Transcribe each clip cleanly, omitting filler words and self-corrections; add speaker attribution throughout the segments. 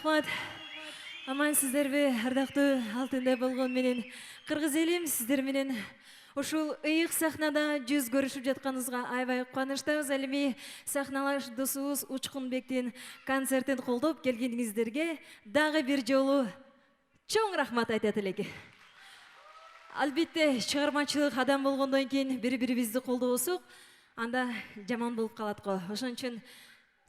Speaker 1: рахмат. Аман сіздербе, ардақтуу алтында болгон менен кыргыз элим, сиздер менен ушул ыйык сахнада жүз көрүшүп жатканыбызга аябай кубанычтабыз. Ал эми сахналаш досубуз Учкунбектин концертин колдоп келгениңиздерге дагы бир жолу чоң рахмат айтат элеки. Албетте, чыгармачылык адам болгондон кийин бири-бирибизди колдобосок, анда жаман болуп калат го. Ошон үчүн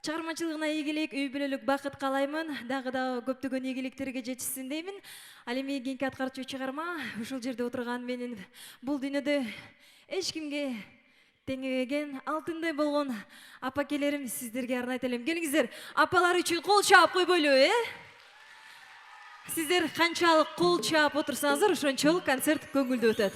Speaker 1: чыгармачылыгына ийгилик, үй бүлөлүк бакыт каалаймын. Дагы көптөгөн ийгиликтерге жетишсин деймин. Ал эми кийинки аткарчу чыгарма ушул жерде отурган менин бул дүйнөдө эч кимге теңебеген алтындай болгон апакелерим сиздерге арнайт элем. Келиңиздер, апалар үчүн кол чаап койбойлу, Сиздер канчалык кол чаап отурсаңыздар, ошончолук концерт көңүлдүү өтөт.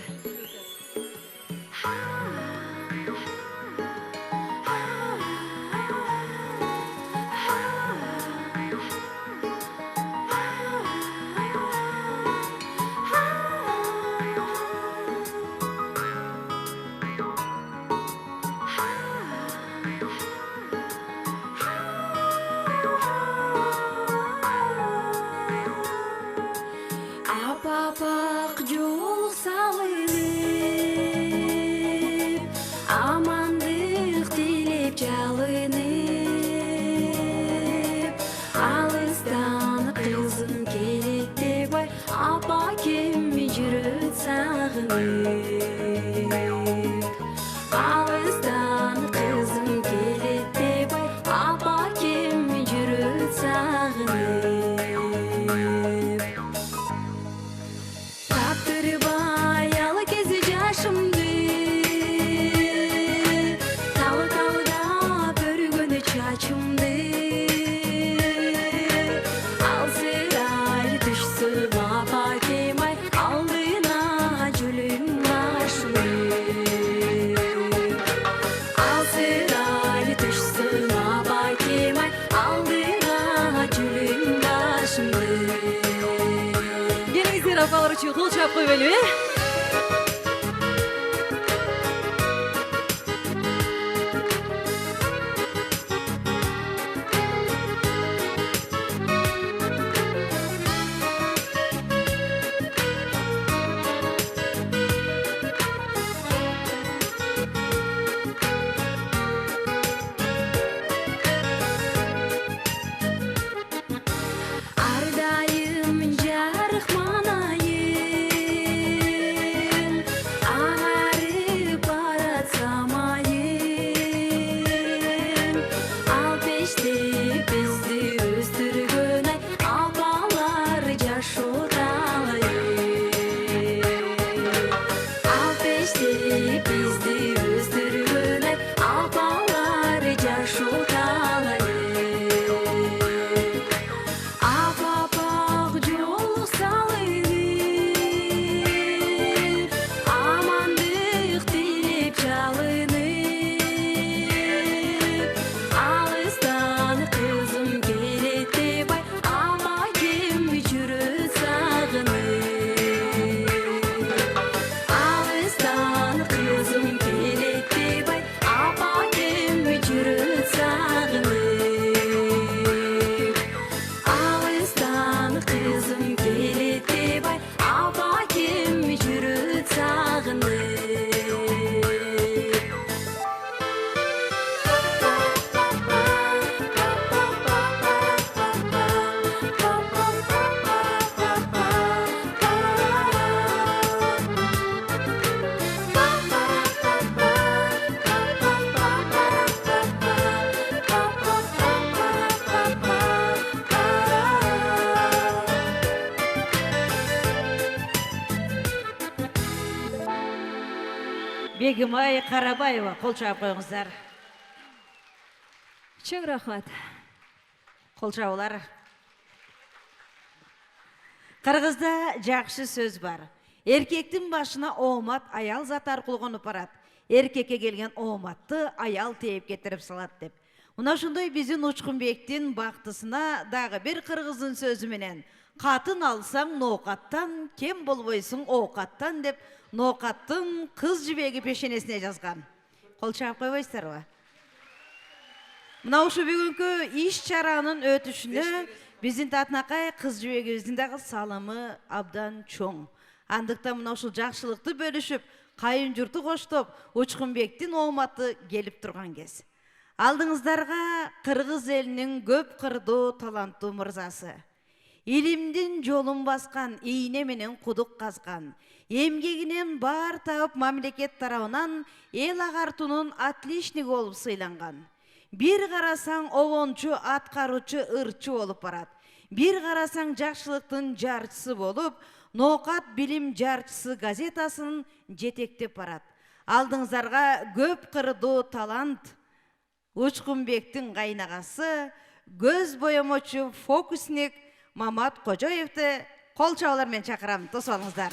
Speaker 2: Апапак жол салынып, амандык тилеп жалынып, алыстан кызым келет деп ай, апа кемми жүрөт сагынып. Алыстан кызым келет деп ай, апа кемми жүрөт сагынып.
Speaker 1: Апалар үчүн кол чаап койбойлу,
Speaker 3: Бегимай Карабаева, кол чаап коюңуздар.
Speaker 1: Чоң рахмат.
Speaker 3: Кол чаабылар. Кыргызда жакшы сөз бар. Эркектин башына оомат аял зат аркылуу конуп барат. Эркекке келген ооматты аял тээп кетирип салат деп. Мына ошондой биздин Учкунбектин бактысына дагы бир кыргыздын сөзү менен катын алсаң ноокаттан, кем болбойсуң оокаттан деп ноокаттын кыз жибеги пешенесине жазган. Кол чаап койбойсуздарбы? Мына ушу бүгүнкү иш чаранын өтүшүнө Биздин татынакай кыз жибегибиздин дагы салымы абдан чоң. Андыктан мына ушул жакшылыкты бөлүшүп, кайын журту коштоп, Учкунбектин ооматы келип турган кез. Алдыңыздарга кыргыз элинин көп кырдуу таланттуу мырзасы. Илимдин жолун баскан, ийне менен кудук казган, эмгегинен баар таап мамлекет тарабынан эл агартуунун отличниги болуп сыйланган. Бир карасаң обончу, аткаруучу, ырчы болуп барат. Бир карасаң жакшылыктын жарчысы болуп, Ноокат билим жарчысы газетасын жетектеп барат. Алдыңыздарга көп кырдуу талант Учкунбектин кайнагасы, көз боемочу фокусник Мамат Кожоевди кол чабуулар менен чакырам. Тосуп алыңыздар.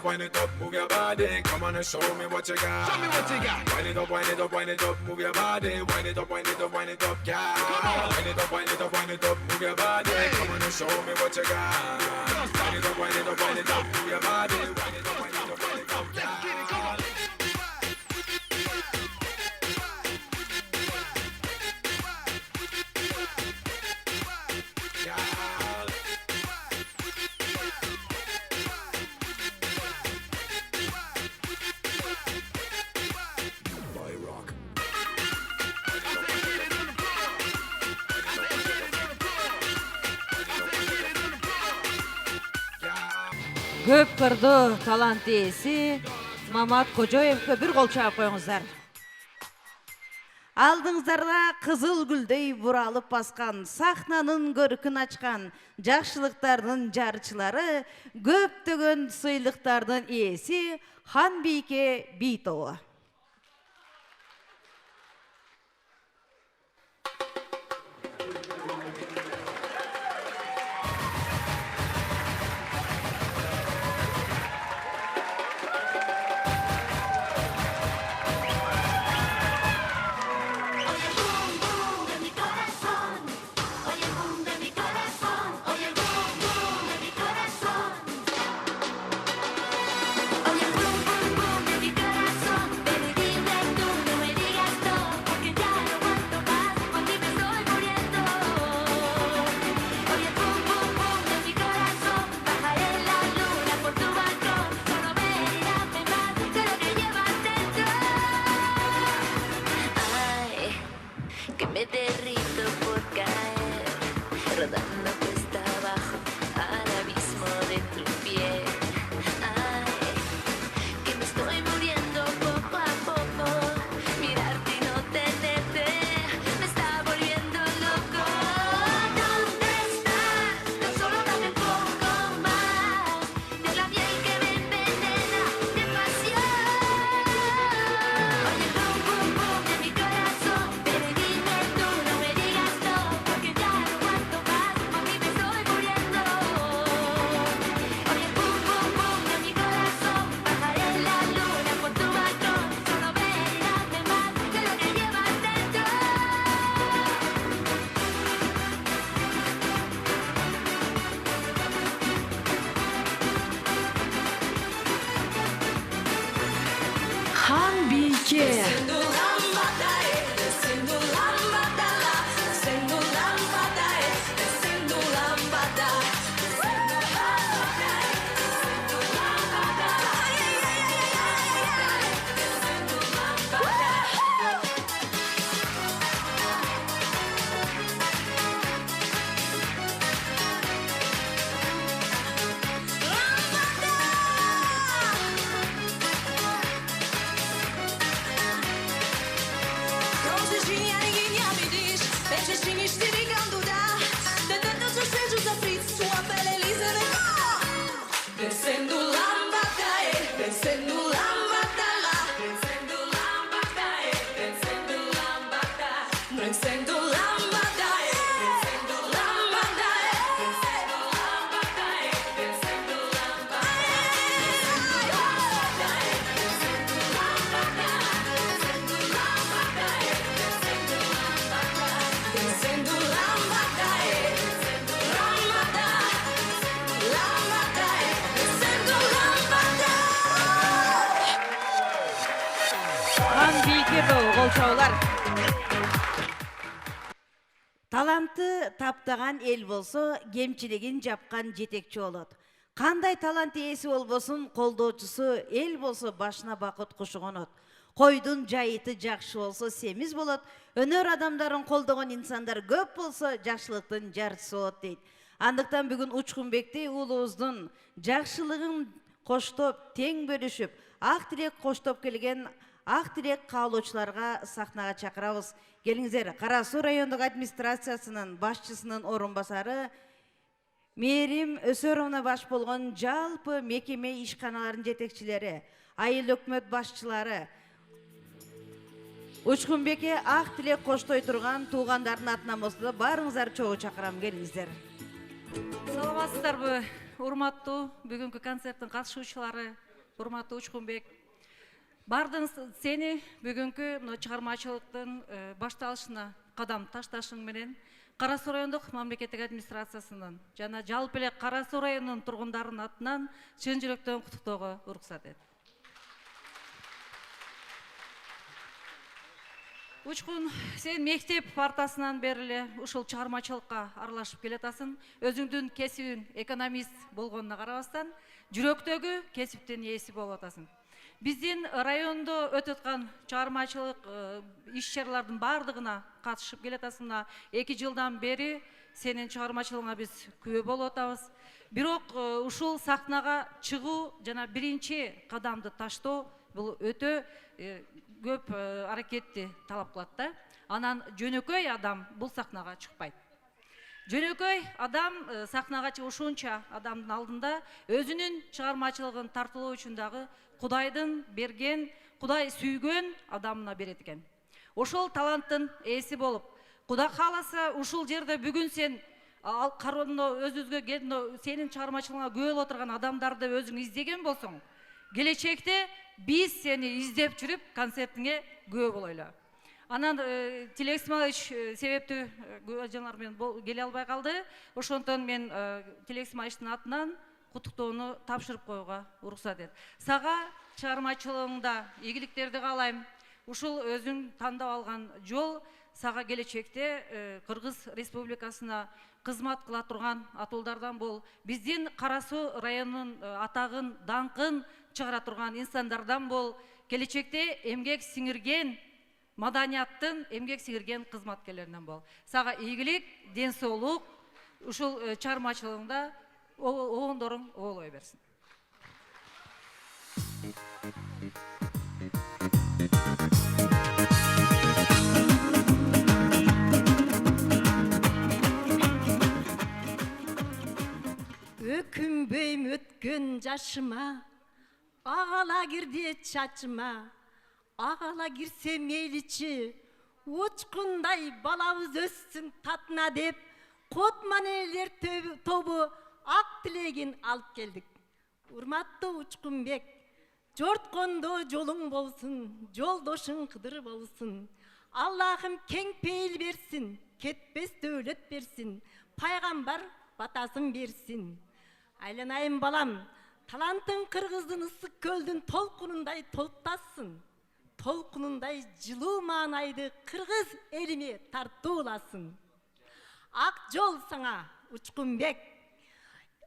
Speaker 4: Wind it up, move your body. Come on and show me what you got. Show me what you got. Wind it up, wind it up, wind it up, move your body. Wind it up, wind it up, wind it up, yeah. Come on. Wind it up, wind it up, wind it up, move your body. Come on and show me what you got. Wind it up, wind it up, wind it up, move your body. Wind it up, wind it up, wind it up, yeah.
Speaker 3: Көп кырдуу талант ээси Мамат Кожоевке бир кол чаап коюңуздар. Алдыңыздарга кызыл гүлдөй буралып баскан, сахнанын көркүн ачкан, жакшылыктардын жарчылары, көптөгөн сыйлыктардын ээси Ханбийке Битова.
Speaker 2: Men sen du lambadai, lambadai, lambadai, sen du
Speaker 3: Хан бейкеді қолшаулар. Таланты таптаған ел болса, кемчілігін жапқан жетекші болады. Қандай талант иесі болсын, қолдаушысы ел болса, башына бақыт құшыған от. Қойдың жайыты жақшы болса, семіз болады. Өнер адамдарын қолдаған инсандар көп болса, жақшылықтың жарысы болады дейді. Андықтан бүгін Учкунбекте ұлымыздың жақшылығын қоштоп, тең бөлішіп, ақ тірек қоштоп келген ақ тірек қалаушыларға сахнаға шақырабыз. Келіңіздер, Қарасу райондық администрациясының басшысының орынбасары Мерим Өсөровна баш болған жалпы мекеме ишқаналарын жетекшілері, айыл өкмөт басшылары, Учкунбекке ақ тілек қоштой тұрған туғандардың атнамызды барыңыздар чоғы шақырам, келіңіздер.
Speaker 5: Саламатсыздар бі, урматтуу бүгүнкү концерттин катышуучулары, урматтуу Учкунбек. Бардың сени бүгүнкү чыгармачылыктын башталышына кадам ташташың менен Карасу райондук мамлекеттик администрациясынын жана жалпы эле Карасу районунун тургундарынын атынан чын жүрөктөн куттуктоого уруксат эт. Учкун, сен мектеп партасынан бери эле ушул чыгармачылыкка аралашып келатасың. Өзүңдүн кесибиң экономист болгонуна карабастан, жүрөктөгү кесиптин ээси болуп атасың. Биздин райондо өтүп аткан чыгармачылык иш-чаралардын бардыгына катышып келатасың. 2 жылдан бери сенин чыгармачылыгыңа биз күбө болуп атабыз. Бирок ушул сахнага чыгуу жана биринчи кадамды таштоо бул өтө көп аракетти талап кылат да. Анан жөнөкөй адам бул сахнага чыкпайт. Жөнөкөй адам сахнага чыгушунча адамдын алдында өзүнүн чыгармачылыгын тартылоо үчүн дагы Кудайдын берген, Кудай сүйгөн адамына берет экен. Ошол таланттын ээси болуп, Кудай кааласа ушул жерде бүгүн сен кароону өзүбүзгө келип, сенин чыгармачылыгыңа күбө болуп турган адамдарды өзүң издеген болсоң, келечекте биз сени издеп жүрүп концертиңе күбө болойлу. Анан Тилек Исмаилович себептүү күбөжандар менен келе албай калды. Ошондон мен Тилек Исмаиловичтин атынан куттуктоону тапшырып коюуга уруксат эт. Сага чыгармачылыгыңда ийгиликтерди каалайм. Ушул өзүң тандап алган жол сага келечекте Кыргыз Республикасына кызмат кыла турган атуулдардан бол. Биздин Карасу районунун атагын, даңкын чыгара турган инсандардан бол. Келечекте эмгек сиңирген маданияттын эмгек сиңирген кызматкерлеринен бол. Сага ийгилик, ден соолук ушул чыгармачылыгыңда оңдорун оолой берсин.
Speaker 6: Өкүнбөйм өткөн жашыма, агала кирди чачыма, агала кирсе мейличи, Учкундай балабыз өссүн татына деп, Котманелер тобу ак тилегин алып келдик. Урматтуу Учкунбек, жорткондо жолуң болсун, жолдошуң кыдыр болсун. Аллахым кең пейил берсин, кетпес дөөлөт берсин, пайгамбар батасын берсин. Айланайым балам, талантың Кыргыздын ысык көлдүн толкунундай толктасын. Толкунундай жылуу маанайды Кыргыз элиме тартууласын. Ак жол саңа, Учкунбек.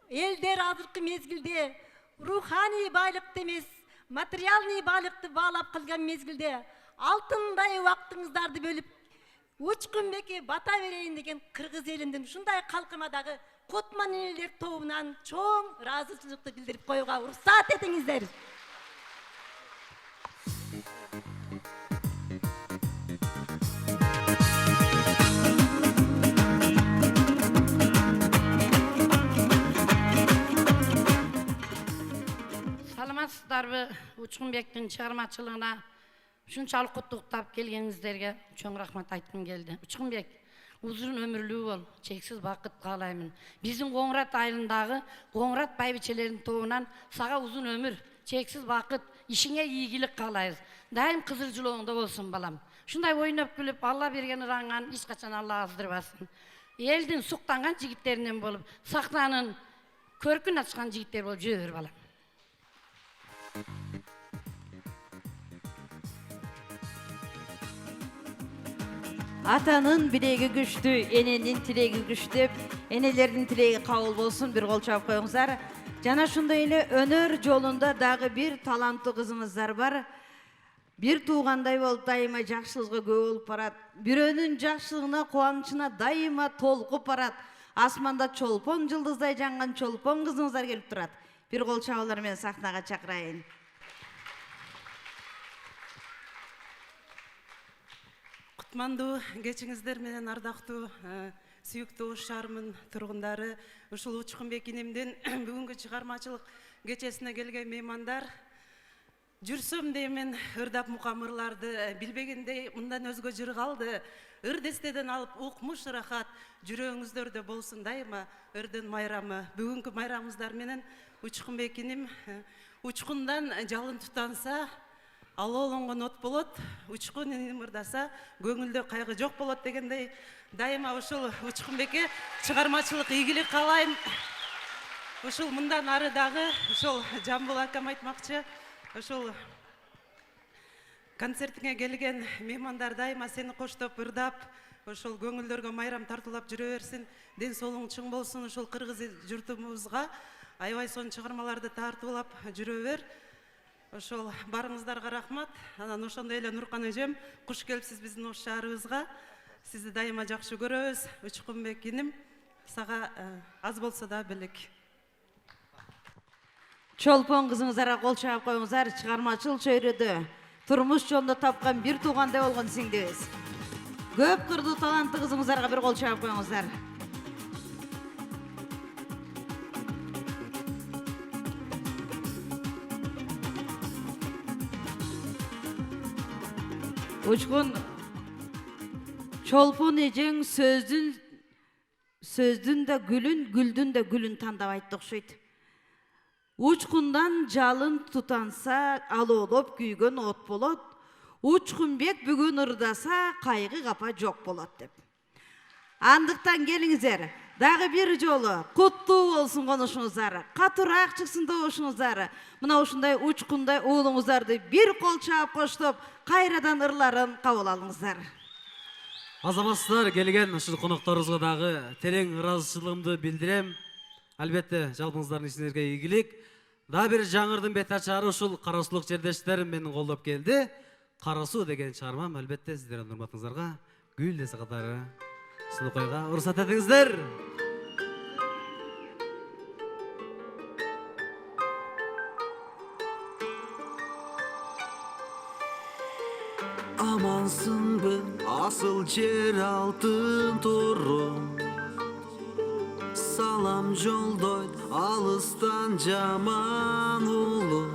Speaker 6: Элдер азыркы мезгилде руханий байлыкты эмес, материалный байлыкты баалап калган мезгилде алтындай убактыңыздарды бөлүп Учкунбекке бата берейин деген Кыргыз элиндин ушундай калкыма дагы Котманелер тобунан чоң ыраазычылыкты билдирип коюуга уруксат этиңиздер.
Speaker 7: Саламатсыздарбы, Учкунбектин чыгармачылыгына Ушунчалык куттуктап келгениңиздерге чоң рахмат айткым келди. Учкунбек, uzun ömürlүү бол, чексиз бакыт каалаймын. Биздин Коңрат айылындагы Коңрат байбичелеринин тобунан сага uzun ömür, чексиз бакыт, ишиңе ийгилик каалайбыз. Дайым кызыр жылооңдо болсун балам. Ушундай ойноп күлүп, Алла берген ыраңан эч качан Алла аздырбасын. Элдин суктанган жигиттеринен болуп, сахнанын көркүн ачкан жигиттер болуп жүрө бер балам.
Speaker 3: Атанын билеги күчтүү, эненин тилеги күчтүү, энелердин тилеги кабыл болсун, бир кол чаап коюңуздар. Жана ошондой эле өнөр жолунда дагы бир таланттуу кызымыздар бар. Бир туугандай болуп дайыма жакшылыгы көп болуп барат. Бирөөнүн жакшылыгына, кубанычына дайыма толкуп барат. Асманда чолпон жылдыздай жанган чолпон кызыңыздар келип турат. Бир кол чабуулар менен сахнага чакырайын.
Speaker 8: Кутмандуу кечиңиздер менен ардактуу сүйүктүү ош шаарынын тургундары, ушул Учкунбек инемдин бүгүнкү чыгармачылык кечесине келген меймандар, жүрсөм деймен ырдап мукамырларды билбегендей мындан өзгө жыр калды. Ыр дестеден алып укмуш рахат, жүрөгүңүздөрдө болсун дайыма ырдын майрамы. Бүгүнкү майрамыбыздар менен Учкунбек инем учкундан жалын тутанса, алоолонгон от болот, учкун инем ырдаса, көңүлдө кайгы жок болот дегендей, дайыма ушул Учкунбекке чыгармачылык ийгилик каалайм. Ушул мындан ары дагы ушул Жамбыл акам айтмакчы, ушул концертиңе келген меймандар дайыма сени коштоп ырдап, ушул көңүлдөргө майрам тартуулап жүрө берсин, ден соолугуң чың болсун, ушул кыргыз журтубузга аябай сонун чыгармаларды тартуулап жүрө бер. Ошол барыңыздарга рахмат. Анан ошондой эле Нуркан эжем, куш келипсиз биздин ош шаарыбызга. Сизди дайыма жакшы көрөбүз. Учкунбек иним, сага аз болсо да белек.
Speaker 3: Чолпон кызыңыздарга кол чаап коюңуздар. Чыгармачыл чөйрөдө турмуш жолунда тапкан бир туугандай болгон сиңдибиз. Көп кырдуу таланттуу кызыңыздарга бир кол чаап коюңуздар. Учкун чолпон эжең сөздүн да гүлүн, гүлдүн да гүлүн тандап айтты окшойт. Учкундан жалын тутанса, алоолоп күйгөн от болот. Учкунбек бүгүн ырдаса, кайгы капа жок болот деп. Андыктан келиңиздер, дагы бир жолу куттуу болсун конушуңуздар, катуураак чыксын добушуңуздар. Мына ушундай учкундай уулуңуздарды бир кол чаап коштоп, кайрадан ырларын кабыл алыңыздар.
Speaker 9: Азаматсыздар, келген ушул конокторубузга дагы терең ыраазычылыгымды билдирем. Албетте, жалпыңыздардын ишиңерге ийгилик. Дагы бир жаңырдын бет ачары ушул Кара Сулук жердештерим мени колдоп келди. Кара Суу деген чыгармам албетте сиздердин урматыңыздарга гүл десе катары сулукайга уруксат этиңиздер.
Speaker 10: Amansınbı asıl cer altın torun, salam joldoy alıstan jaman ulu,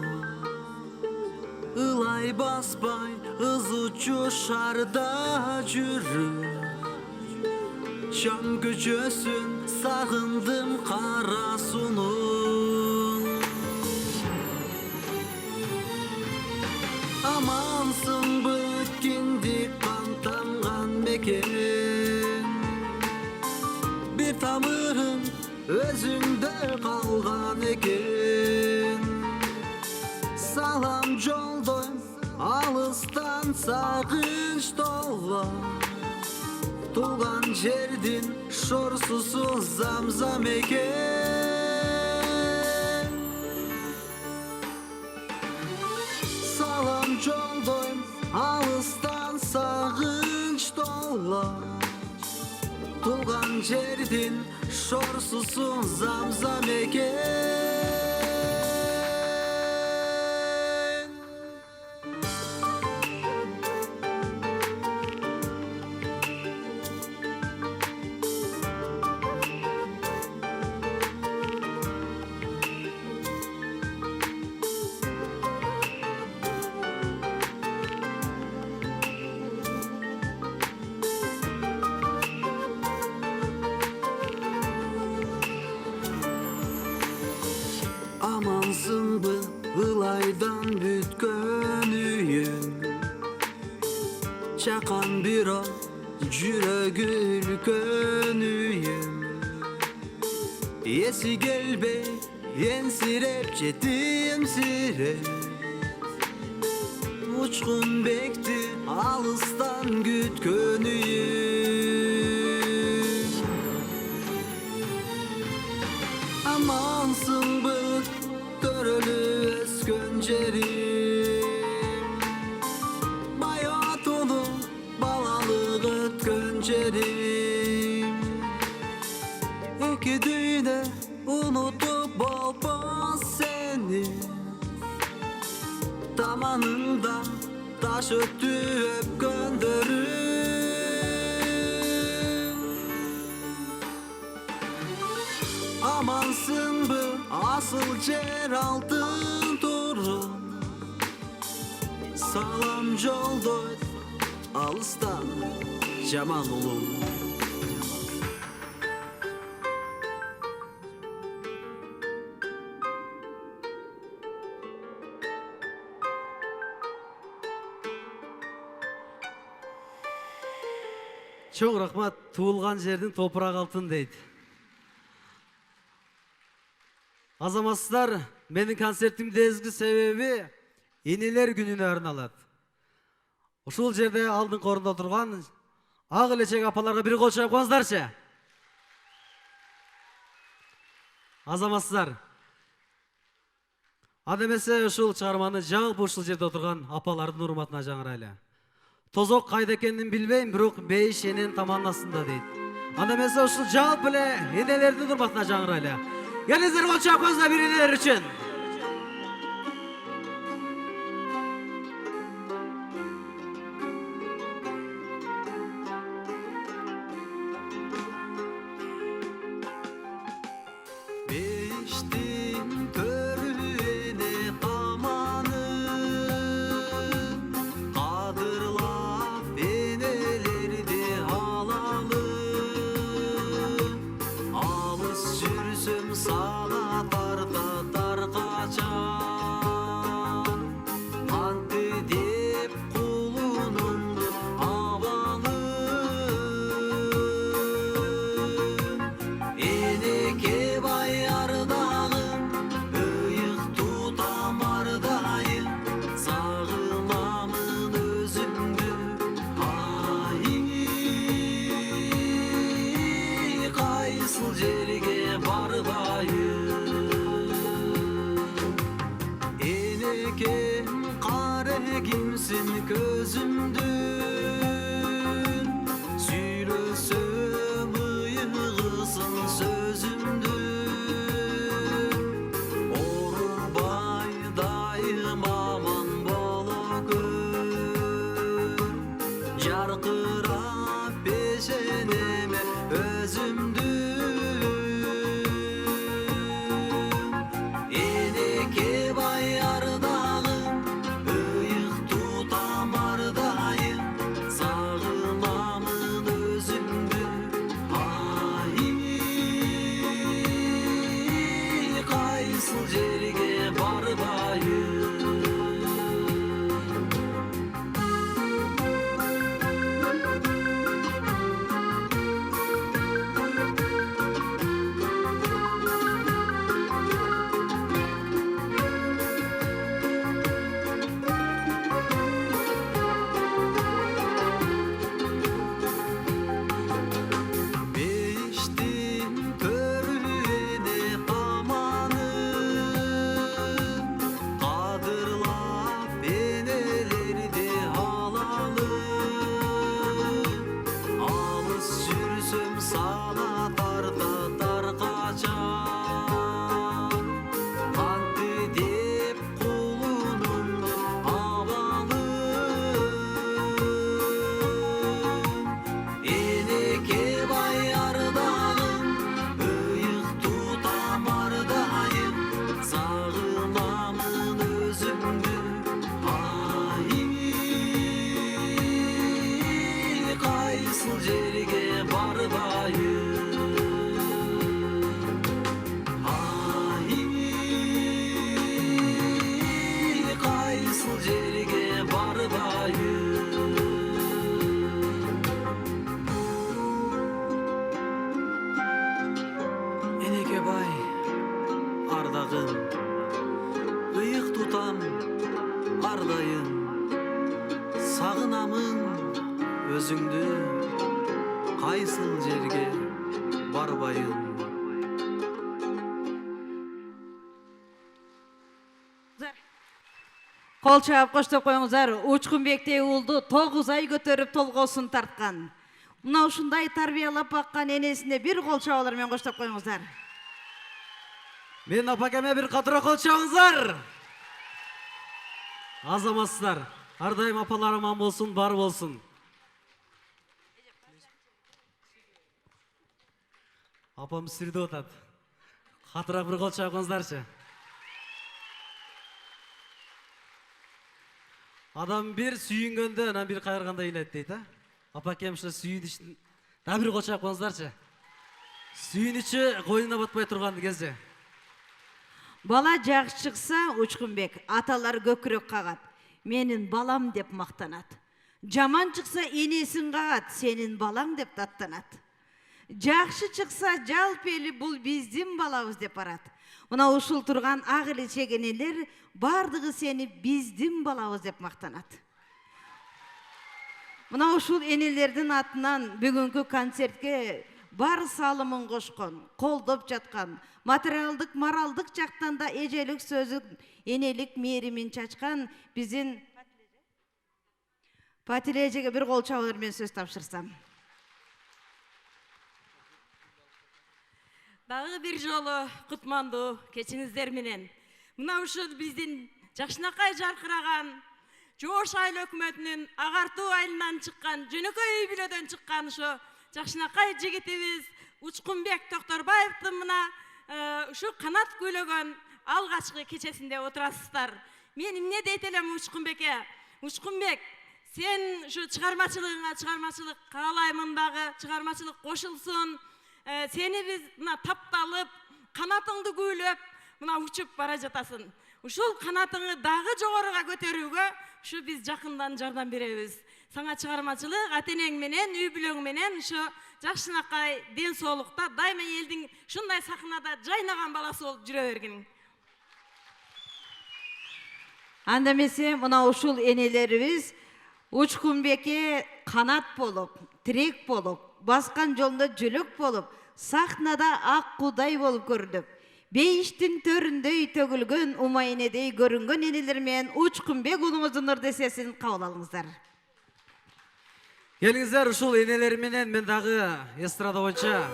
Speaker 10: ılay basbay ız uçuşarda жүрүp, şam köçösün sağındım Kara Su'nun. Amansın bütkindi kan tamgan meken, bir tamırın özünde kalgan eken. Salam joldoym alıstan sağınç dolu, tuğan jerdin şorsusu zamzam eken. Salam joldoym alıstan sağınç dolu, tuğan jerdin şorsusu zamzam eken. gülkönüyüm. Esi gelbe ensirep jetimsirep. Uçkun bekti alıstan gütkönüyüm. Amansın bık törölü ösköncerim. Bayat olu balalık ötköncerim. İki düğüne unutup olmaz seni. Tamanında taş öttüp gönderim. Amansın bu asıl cer altın torun. Salam jolda alıstan Jamal ulum.
Speaker 9: Çok rahmat, tuğulgan жердің топырақ алтын дейді. Азаматсыздар, менің концертімде ezgi себебі енелер күніне арналады. Ушул жерде алдын орында отырған ақ ілечек апаларға бір қол шайып қойыңыздаршы. Азаматсыздар, адемесе ушул чыгарманы жалпы ушул жерде отырған апалардың урматына жаңырайлы. Тозок кайда экенин билбейм, бирок бейиш энен таманнасында дейт. Анда эмесе ушул жалпы эле энелердин урматына жаңырайлы. Келиңиздер кол чаап коюңуздар бир энелер үчүн.
Speaker 10: Beştin törüne kamanı. Kimsin gözümdün Süylösüm ıyığısın sözümdün Orurbay dayım aman bolu gör Jarkırap peşeneme özümdün Eneke bayardağım Ardayım өзүңдү кайсыл жерге барбайын.
Speaker 3: Кол чаап коштоп коюңуздар. Учкунбектей уулду 9 ай көтөрүп толгосун тарткан. Мына ушундай тарбиялап баккан энесине бир кол чабуулар менен коштоп коюңуздар.
Speaker 9: Мен апакеме бир катыра кол чабыңыздар. Азаматсыздар, ар дайым апалар аман болсун, бар болсун. Апам сүрдүп атат. Катыраак бир кол чабыңыздарчы. Адам бир сүйүнгөндө, анан бир кайрганда ыйлайт дейт, а? Апакем ушу сүйүнүштүн да бир кол чабып коюңуздарчы. Сүйүнүчү койнуна батпай турган кезде.
Speaker 3: Бала жакшы чыкса, Учкунбек аталар көкүрөк кагат. Менин балам деп мактанат. Жаман чыкса, энесин кагат. Сенин балаң деп даттанат. Жакшы чыкса, жалпы эли бул биздин балабыз деп барат. Мына ушул турган ак эле чегенелер бардыгы сени биздин балабыз деп мактанат. Мына ушул энелердин атынан бүгүнкү концертке бар салымын кошкон, колдоп жаткан, материалдык, моралдык жактан да эжелик сөзүн, энелик мээримин чачкан биздин Патиле эжеге бир кол чабуулар менен сөз тапшырсам.
Speaker 11: Дагы бир жолу кутмандуу кечиңиздер менен. Мына ушул биздин жакшынакай жаркыраган Жоош айыл өкмөтүнүн агартуу айылынан чыккан, жөнөкөй үй бүлөдөн чыккан ушу жакшынакай жигитибиз Учкунбек Токторбаевдин мына ушу канат көйлөгөн алгачкы кечесинде отурасыздар. Мен эмне дейт элем Учкунбекке? Учкунбек, сен ушу чыгармачылыгыңа чыгармачылык каалаймын дагы, чыгармачылык кошулсун. Сени биз мына тапталып, канатыңды көйлөп, мына учуп бара жатасың. Ушул канатыңы дагы жогоруга көтөрүүгө ушу биз жакындан жардам беребиз. Саңа чыгармачылык, ата-энең менен, үй бүлөң менен ушу жакшынакай ден соолукта дайыма элдин шундай сахнада жайнаган баласы болуп жүрө бергин.
Speaker 3: Анда эмесе мына ушул энелерибиз Учкунбекке канат болуп, тирек болуп, баскан жолунда жөлөк болуп, сахнада ак кудай болуп көрүнүп, бейиштин төрүндөй төгүлгөн умайнедей көрүнгөн энелер менен Учкунбек уулуңуздун ырдесесин кабыл алыңыздар.
Speaker 9: Келиңиздер, ушул энелер менен мен дагы эстрада боюнча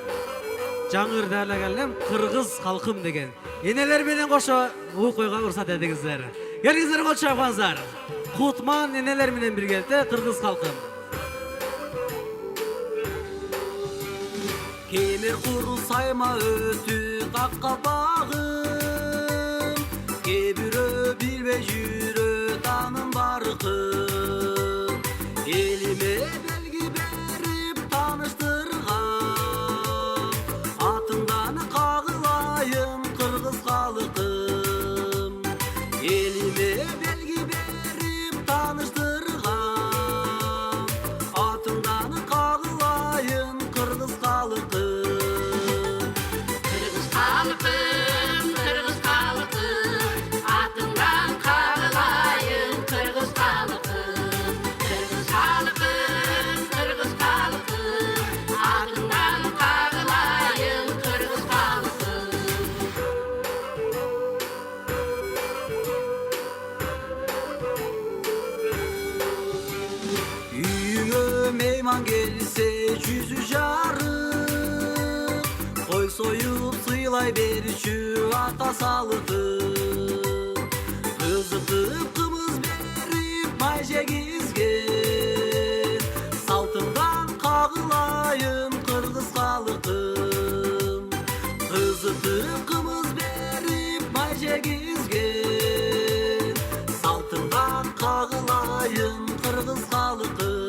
Speaker 9: жаңы ыр даярлаган элем, кыргыз калкым деген. Энелер менен кошо койго уруксат этиңиздер. Келиңиздер, кол чабыңыздар. Кутман энелер менен биргеликте кыргыз калкым.
Speaker 10: Кемер куру сайма өтү какка багым, кебирөө билбей жүрө танын баркым. Элиме белги берип тааныштырган, атыңдан кагылайын кыргыз калкым. Элиме белги берип тааныштырган, атыңдан кагылайын кыргыз калкым. Meyman gelse yüzü jarıp, koy soyup sıylay berişü ata salıtıp, kızıtıp kımız berip mayje gizgen, saltından kağılayın kırgız kalıkım. Kızıtıp kımız berip mayje gizgen, saltından kağılayın kırgız kalıkım.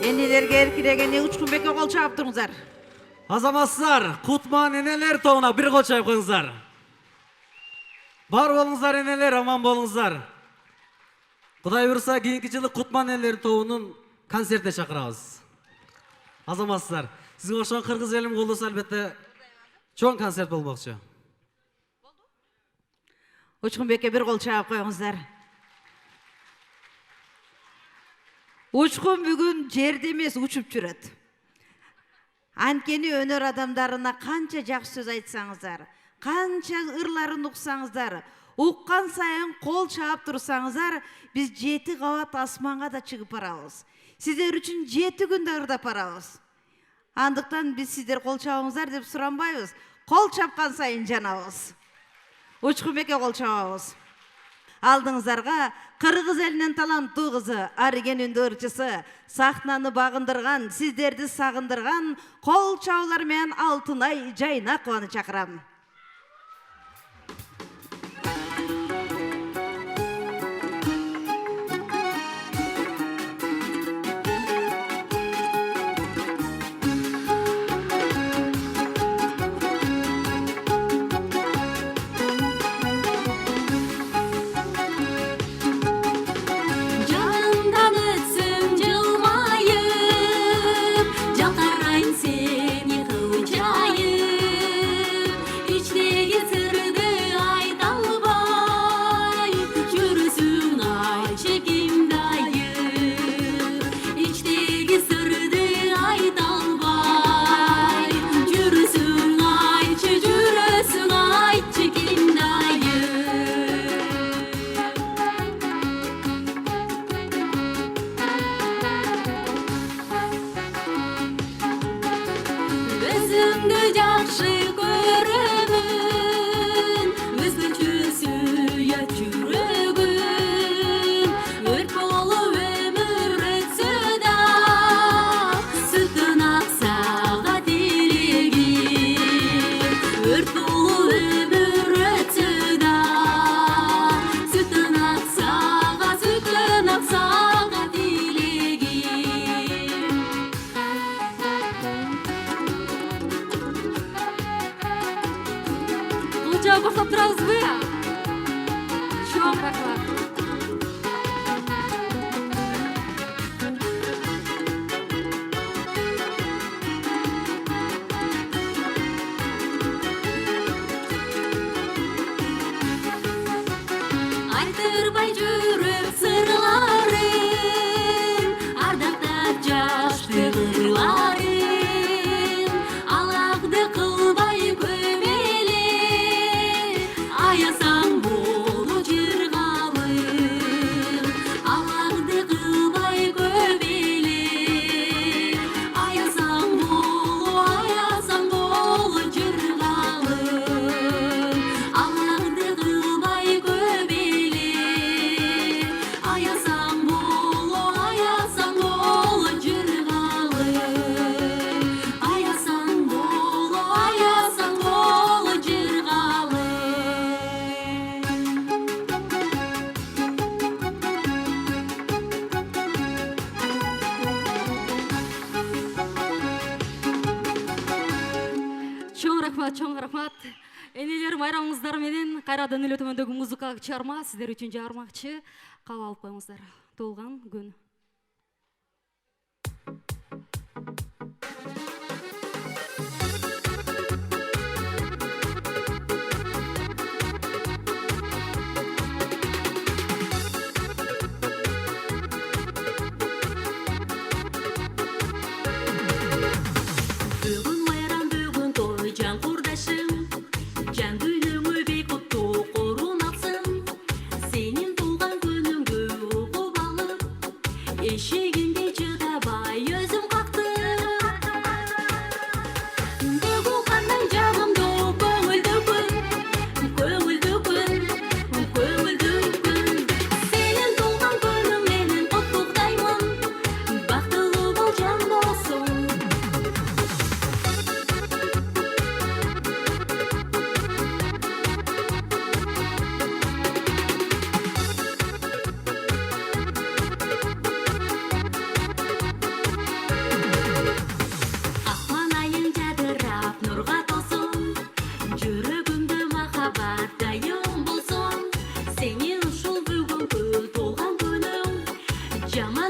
Speaker 3: Энелерге эркирегенде Учкунбекке кол чаап туруңуздар.
Speaker 9: Азаматсыздар, Кутман энелер тобуна бир кол чайып коюңуздар. Бар болуңуздар энелер, аман болуңуздар. Кудай буйруса кийинки жылы Кутман энелер тобунун концертине чакырабыз. Азаматсыздар, сизге ошон кыргыз элим колдосо албетте чоң концерт болмокчу.
Speaker 3: Учкунбекке бир кол чаап коюңуздар. Учкун бүгүн жерде эмес учуп жүрөт. Анткени өнөр адамдарына канча жакшы сөз айтсаңыздар, канча ырларын уксаңыздар, уккан сайын кол чаап турсаңыздар, биз 7 кабат асманга да чыгып барабыз. Сиздер үчүн 7 күндө ырдап барабыз. Андыктан биз сиздер кол чабыңыздар деп суранбайбыз. Кол чапкан сайын жанабыз. Учкунбекке кол чабабыз. Алдыңыздарга кыргыз элинин таланттуу кызы, Ариген үндү ырчысы, сахнаны багындырган, сиздерди сагындырган кол чабуулар менен Алтынай Жайнакованы чакырам.
Speaker 2: Жанымдан өтсөм жылмайып, жалтарайын сени кылчайып. Ичтеги сырды айта албай, жүрүсүң айтчы кимдайып. Ичтеги сырды айта албай, жүрүсүң айтчы кимдайып. Өзүңдү жакшы көрөмүн, өзгөчө сүйөт жүрөгүм. Өрт болуп өмүр өтсө да, сүттөн аксага тилегим. Өрт болуп өмүр өтсө да, сүттөн аксага тилегим.
Speaker 1: Кол чаап баштап турабызбы? Чоң рахмат.
Speaker 2: Айтырбай жүрүп сырларын, ардактап жашты ырларын. Алакты кылбай көмеле, аясаң болу жыргалым. Алакты кылбай көмеле, аясаң болу жыргалым. Алакты кылбай көмеле, аясаң болу жыргалым. Аясаң болу жыргалым.
Speaker 1: Чоң рахмат. Энелер майрамыңыздар менен кайрадан эле төмөндөгү музыкалык чыгарма сиздер үчүн жармакчы. Кабыл алып коюңуздар. Туулган күн.
Speaker 2: Бүгүн майрам, бүгүн той, жан курдашым. Жан күнүңө бек куттуу курунапсың. Сенин туулган күнүңгө угуп алып, эшигиңде чыдабай өзүм кактым. Бүгүн кандай жагымдуу көңүлдүү күн. Сенин туулган күнүң менен куттуктаймын. Бактылуу бол, жан болсуң.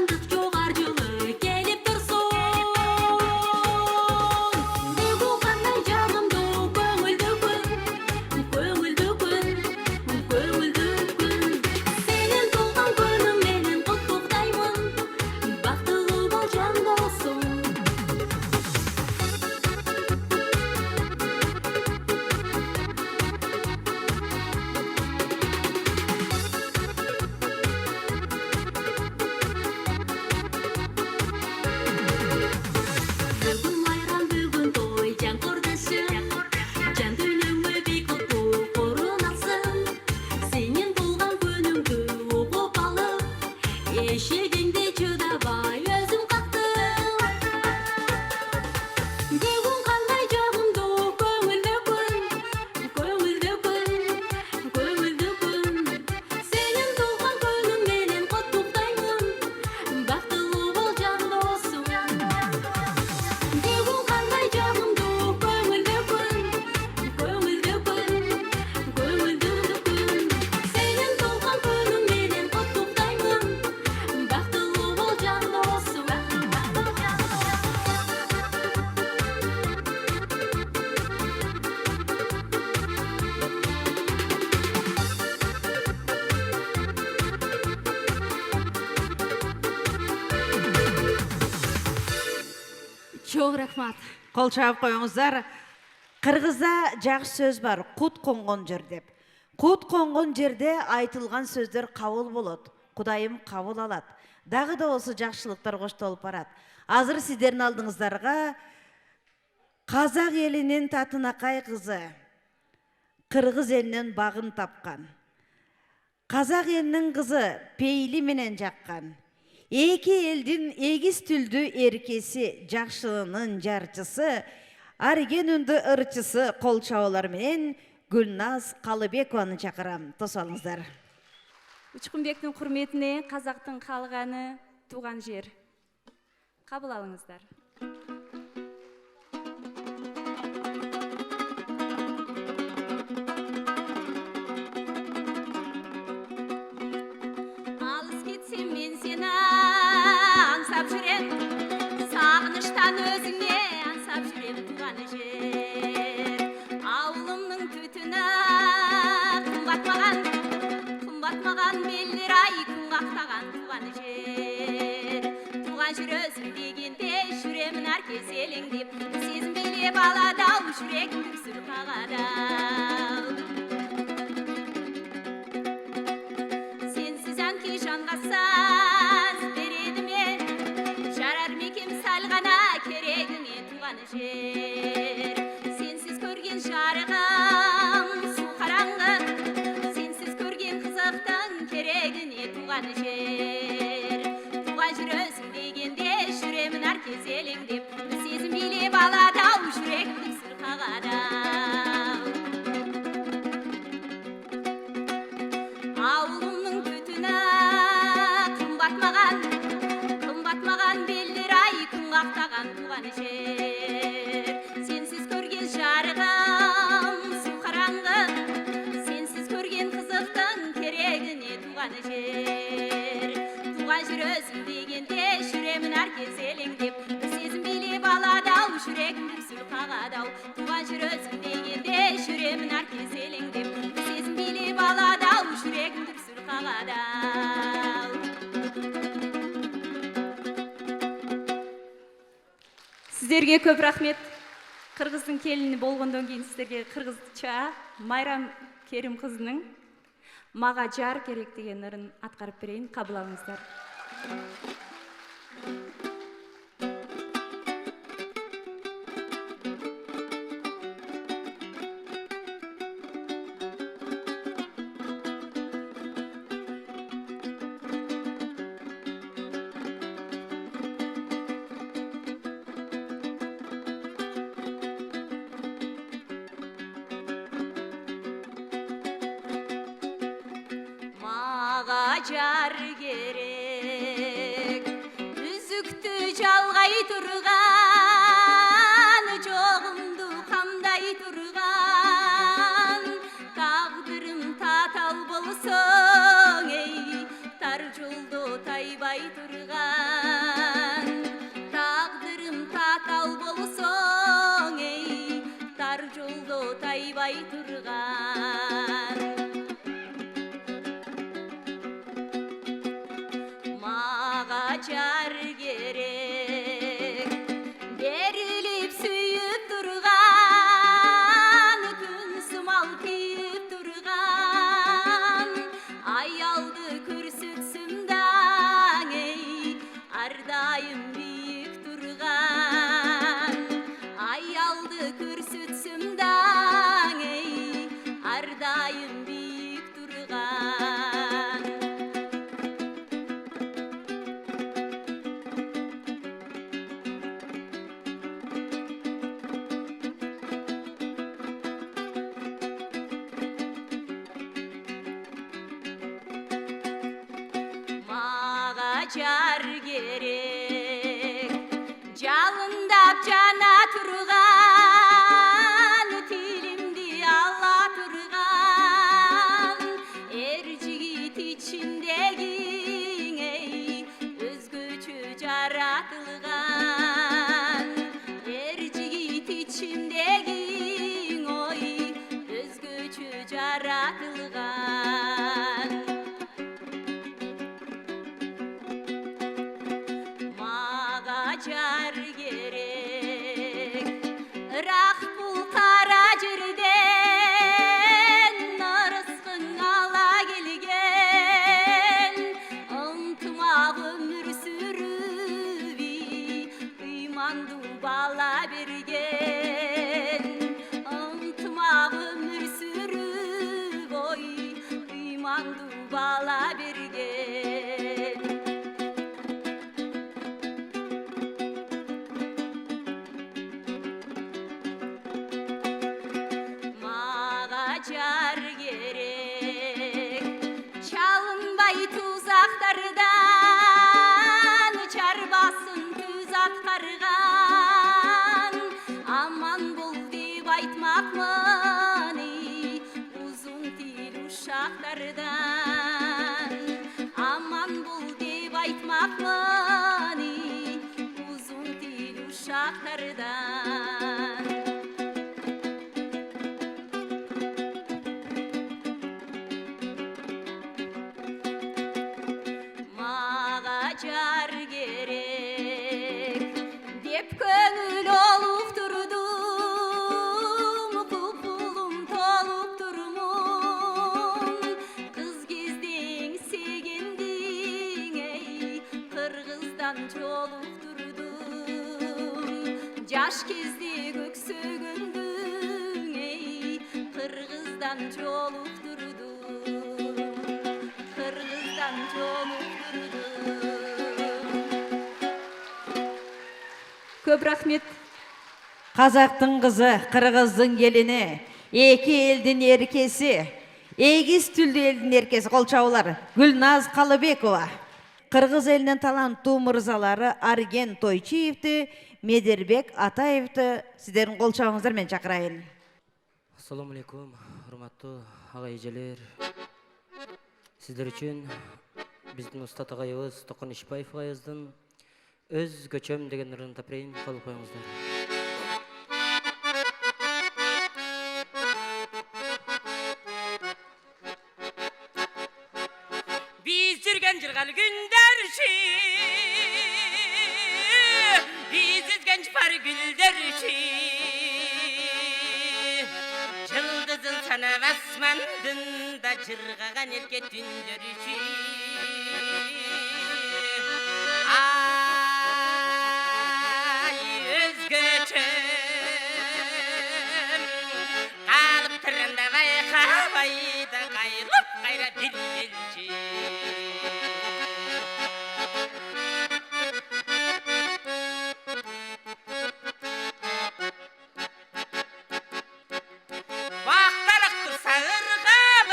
Speaker 2: бостандық жоғар жылы келіп тұрсын. Бұл қандай жағымды көңілді күн, көңілді күн, көңілді күн. Сенен туған күніңменен құттықтаймын, бақытлы бол жан болсын. Бүгін майрам, бүгін той, жан құрдашы, жан дүниеңе бек құтты қорын алсын. Сенен туған күніңді оқып алып, ешігіңде шыдамай өзім қақтым. Бүгін қандай жағымды көңілді күн, көңілді күн, көңілді күн. Сенен туған күніңменен құттықтаймын, бақытлы бол жан болсын. Бүгін қандай жағымды көңілді күн, көңілді күн, көңілді күн. Сенен туған күніңменен құттықтаймын, бақытлы бол жан болсын.
Speaker 1: Çok рахмат.
Speaker 3: Қол шабып қойыңыздар. Қырғызда жақсы сөз бар, құт қонған жер деп. Құт қонған жерде айтылған сөздер қабыл болады. Құдайым қабыл алады. Дағы да осы жақшылықтар қоштолып барады. Азыр сіздердің алдыңыздарға қазақ елінен Татынақай қызы, Қырғыз елінен бағын тапқан. Қазақ елінің қызы пейілі менен жаққан. Эки элдин эгиз түлдү эркеси, жакшылынын жарчысы, арген үнді ырчысы кол чабуулар менен Гүлназ Калыбекованы чакырам. Тосалыңыздар.
Speaker 1: Учкунбектин курметине қазақтың қалғаны туған жер. Кабыл алыңыздар.
Speaker 2: Алыс кетсем мен сені аңсап жүрем, сағыныштан өзіңе аңсап жүрем туған жер. Ауылымның түтіні қымбатмаған белдер ай күн қақтаған туған жер. Туған жер өзің дегенде жүремін әркез елеңдеп, сезім билеп аладау, жүрегім дүрсіл қағадау. Сенсіз әнке жанға саз береді ме, жарар мекем сәл ғана керегіңе туған жер. Сенсіз көрген жарығым су қараңғы, сенсіз көрген қызықтың керегіне туған жер. Туған жер өзің дегенде жүремін әркез елеңдеп, сезім билеп аладау, жүрегім дүрсіл қағадау. Ауылымның түтіні қымбатмаған белдер ай күн қақтаған туған жер. Сенсіз көрген жарығым су қараңғы, сенсіз көрген қызықтың керегіне туған жер. Туған жер өзің дегенде жүремін әркез елеңдеп, сезім билеп аладау, жүрегім дүрсіл қағадау. Туған жер өзің дегенде жүремін әркез елеңдеп, сезім билеп аладау, жүрегім дүрсіл қағадау.
Speaker 1: Сіздерге көп рахмет. Қырғыздың келіні болғандан кейін сіздерге қырғызша Майрам Керім қызының «Маға жар керек» деген ырын атқарып берейін, қабыл алыңыздар.
Speaker 2: Жар керек, үзікті жалғай тұрған, жоғымды қамдай тұрған, тағдырым татал болсын, ей, тар жолды тайбай тұрған. керек берилип сүйүп турган күн сымал кийип турган аялды көрсөтсөм даң эй ар дайым бийик турган аялды көрсөтсөм даң эй ар дайым бийик турган мага жар керек жалындап жана турган тилимди ала турган эр жигит ичиндеги эй өзгөчө жаратылган эр жигит ичиндеги ой өзгөчө жаратылган мага жар керек ырак бул кара жерден ырыскың ала келген ынтымак өмүр сүрүп ыймандуу бала берген ынтымак өмүр сүрүп ой ыймандуу бала берген мага жар керек чалынбай тузактардан чарбасын түз аткарган аман бол деп айтмакмын узун тил ушактардан аман бол деп айтмакмын узун тил ушактардан мага жар керек деп көңүл олуктурдум купулум толуп турмун кыз кездең сегендиң эй кыргыздан жолуктурдум жаш кезде көксөгөндүң эй кыргыздан жолуктурдум кыргыздан жолуктурдум көп рахмет
Speaker 3: Қазақтың қызы, қырғыздың келіні, екі елдің еркесі, егіз түлді елдің еркесі қолчаулар Гүлназ Қалыбекова. Қырғыз елінің талантты мырзалары Арген Тойчиевті, Медербек Атаевті сіздердің қолчауыңыздармен шақырайын.
Speaker 12: Ассаламу алейкум, урматтуу ага эжелер. Сиздер үчүн биздин устат агайыбыз Токон Ишбаев агайыбыздын өз көчөм деген ырын тапрейин калып коюңуздар.
Speaker 11: Biz жүрген жыргал күндерші Biz үзген жыпар гүлдерші Жылдызын санап асмандын да жыргаган эрке түндөрші Ай өзгөчөм Калып тырында байкабай да кайрылып кайра бир келчи Бактарак турса ыргалап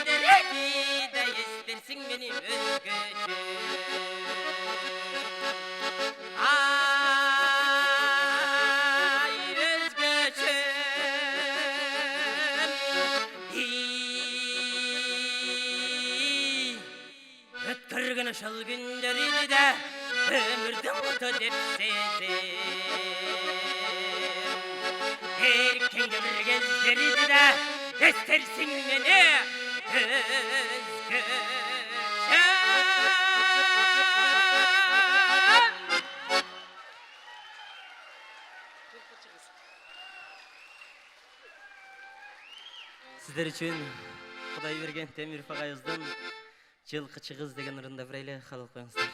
Speaker 12: билдиреді естерсің менен өзгөчө ай өзгөчө өткөргөн ошол күндөрүдү да өмүрдүн куту деп сезем эркеңде бир кездерди да эстерсиң мени өзгөчө сиздер үчүн Кудай берген Темир Агайыбыздын жылкы чыгыз деген ырында бир эле калып коюңуздар.